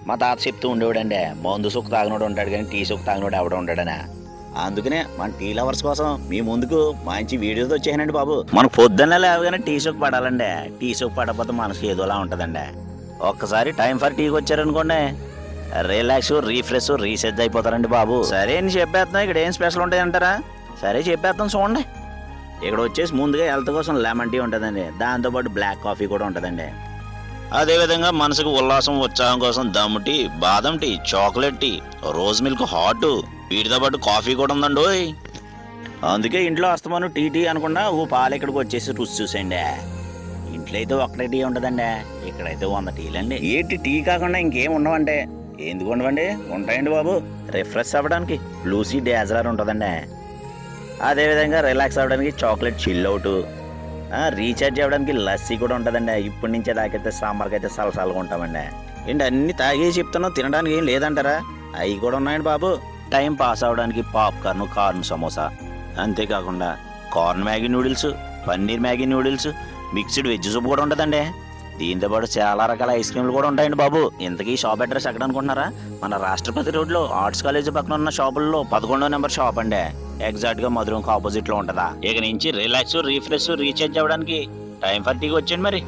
మా తాత చెప్తూ ఉండేవాడండి, మందు సుక్కు తాగినోడు ఉంటాడు కానీ టీ సుక్కు తాగినోడు ఎవడ ఉంటాడనా. అందుకనే మన టీ లవర్స్ కోసం మీ ముందుకు మంచి వీడియోతో వచ్చేసానండి బాబు. మనకు పొద్దున్న లేవగానే టీ సుక్కు పడాలండి. టీ సుక్కు పడకపోతే మనసు ఏదోలా ఉంటుందండి. ఒక్కసారి టైం ఫర్ టీకి వచ్చారనుకోండి, రిలాక్స్, రీఫ్రెష్, రీసెర్చ్ అయిపోతారండి బాబు. సరే అని చెప్పేస్తున్నా, ఇక్కడ ఏం స్పెషల్ ఉంటాయి అంటారా? సరే చెప్పేస్తాను చూడండి. ఇక్కడ వచ్చేసి ముందుగా హెల్త్ కోసం లెమన్ టీ ఉంటుందండి, దాంతోపాటు బ్లాక్ కాఫీ కూడా ఉంటుందండి. అదేవిధంగా మనసుకు ఉల్లాసం, ఉత్సాహం కోసం దమ్ టీ, బాదం tea, chocolate tea, rose milk hot, వీటితో పాటు కాఫీ కూడా ఉందండి. అందుకే ఇంట్లో వస్తామను టీ టీ అనుకుండా ఓ పాలు ఇక్కడికి వచ్చేసి రుచి చూసేయండి. ఇంట్లో అయితే ఒక్కటే టీ ఉంటుందండి, ఇక్కడైతే 100 టీలండి. ఏంటి టీ కాకుండా ఇంకేం ఉండవండి? ఎందుకు ఉండవండి? ఉంటాయండి బాబు. రిఫ్రెష్ అవ్వడానికి లూసీ డేజలర్ ఉంటుందండి. అదేవిధంగా రిలాక్స్ అవ్వడానికి చాక్లెట్ చిల్ అవుట్, రీఛార్జ్ అవ్వడానికి లస్సీ కూడా ఉంటుందండి. ఇప్పటి నుంచే తాకైతే సమ్మర్కి అయితే సలసాలుగా ఉంటామండి. ఏంటి అన్ని తాగే చెప్తున్నావు, తినడానికి ఏం లేదంటారా? అవి కూడా ఉన్నాయండి బాబు. టైం పాస్ అవ్వడానికి పాప్కార్న్, కార్న్ సమోసా, అంతేకాకుండా corn Maggi noodles, paneer Maggi noodles, mixed veg soup కూడా ఉంటుందండి. దీంతో పాటు చాలా రకాల ఐస్ క్రీమ్లు కూడా ఉంటాయండి బాబు. ఇంతకీ షాప్ అడ్రస్ ఎక్కడ అనుకుంటున్నారా? మన రాష్ట్రపతి రోడ్లో ఆర్ట్స్ కాలేజ్ పక్కన ఉన్న షాపుల్లో 11వ నెంబర్ షాప్ అండి. ఎగ్జాక్ట్ గా మధురంకి ఆపోజిట్ లో ఉంటదా. ఇక నుంచి రిలాక్స్, రీఫ్రెష్, రీఛార్జ్ అవ్వడానికి టైం ఫర్ టీకి వచ్చేయండి మరి.